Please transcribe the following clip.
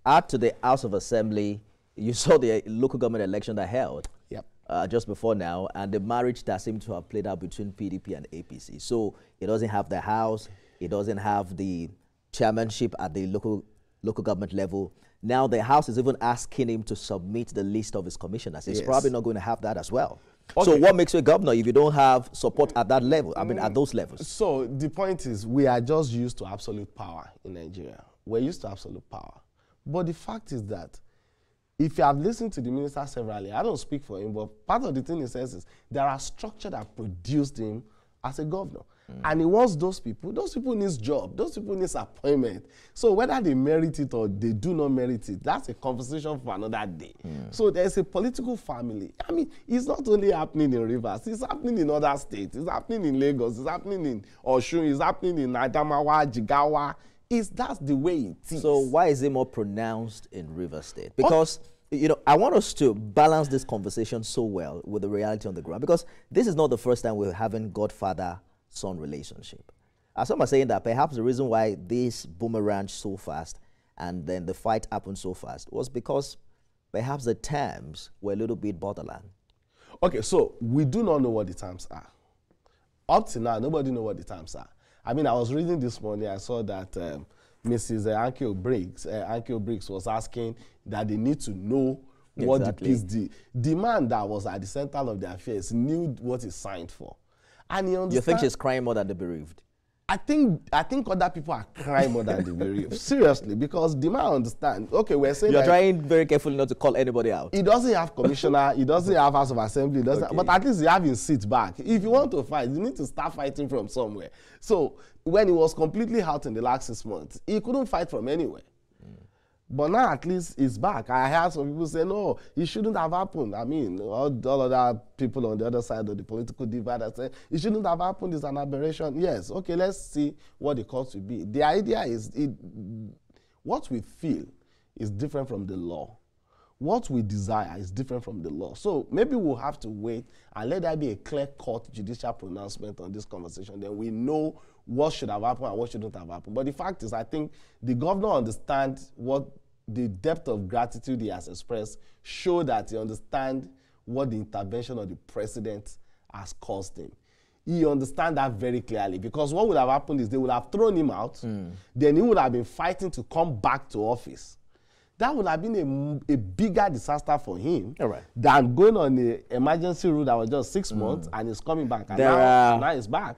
add to the House of Assembly, you saw the local government election that held just before now, and the marriage that seemed to have played out between PDP and APC. So it doesn't have the House, it doesn't have the chairmanship at the local government level. Now the House is even asking him to submit the list of his commissioners. He's probably not going to have that as well. Okay. So what makes you a governor if you don't have support at that level, I mean, at those levels? So the point is, we are just used to absolute power in Nigeria. We're used to absolute power. But the fact is that if you have listened to the minister severally, I don't speak for him, but part of the thing he says is there are structures that produced him as a governor. And he wants those people need job, those people need appointment. So whether they merit it or they do not merit it, that's a conversation for another day. So there's a political family. I mean, it's not only happening in Rivers, it's happening in other states, it's happening in Lagos, it's happening in Osun, it's happening in Adamawa, Jigawa. That's the way it is. So why is it more pronounced in Rivers State? Because you know, I want us to balance this conversation so well with the reality on the ground, because this is not the first time we're having godfather-son relationship. Some are saying that perhaps the reason why this boomeranged so fast and then the fight happened so fast was because perhaps the terms were a little bit borderline. Okay, so we do not know what the terms are. Up to now, nobody knows what the terms are. I mean, I was reading this morning, I saw that Mrs. Ankyo Briggs was asking that they need to know what the peace the man that was at the center of the affairs knew what he signed for. And he understand. You think she's crying more than the bereaved? I think other people are crying more than the bereaved. Seriously, because the man understand. Okay, we're saying you're trying very carefully not to call anybody out. He doesn't have commissioner, he doesn't have House of Assembly, but at least he have his seat back. If you want to fight, you need to start fighting from somewhere. So when he was completely out in the last 6 months, he couldn't fight from anywhere. But now at least he's back. I heard some people say, no, it shouldn't have happened. I mean, all other people on the other side of the political divide are saying, it shouldn't have happened, it's an aberration. Yes, okay, let's see what the cause will be. The idea is, what we feel is different from the law. What we desire is different from the law. So maybe we'll have to wait and let there be a clear-cut judicial pronouncement on this conversation. Then we know what should have happened and what shouldn't have happened. But the fact is, I think the governor understands what the depth of gratitude he has expressed, show that he understands what the intervention of the president has caused him. He understands that very clearly, because what would have happened is they would have thrown him out, then he would have been fighting to come back to office. That would have been a bigger disaster for him than going on the emergency rule that was just 6 months and he's coming back. And now he's back.